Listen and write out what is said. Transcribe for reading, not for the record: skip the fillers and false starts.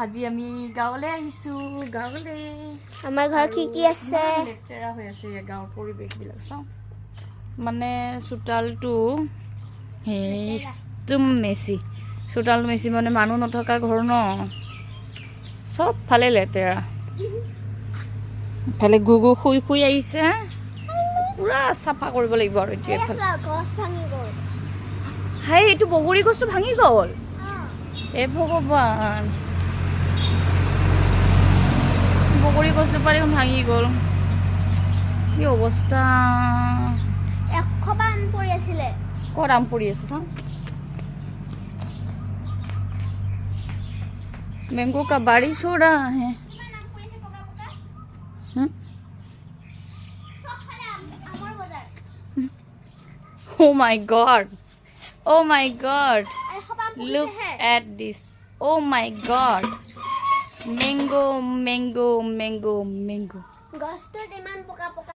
আজি আমি গাঁৱলৈ আহিছোঁ গাঁৱলৈ আমাৰ ঘৰ কি আছে লেতেৰা হৈ আছে গাঁৱৰ পৰিৱেশবিলাক চাওঁ মানে চোতালটো একদম মেচি চোতালটো মেচি মানে মানুহ নথকা ঘৰ ন চব ফালে লেতেৰা ইফালে গুগু শুই শুই আহিছে পুৰা চাফা কৰিব লাগিব আৰু এতিয়া গছ ভাঙি গ'ল হাই এইটো বগৰী গছটো ভাঙি গ'ল এ ভগৱান বগৰী গছজোপা দেখোন ভাঙি গ'ল কি অৱস্থা 100 আম পৰি আছিলে ক'ত আম পৰি আছে চাওঁ मैंगो का बारिश हो रहा है Oh my god oh my god look at this oh my god mango mango mango mango গছটোত ইমান পোকা পোকা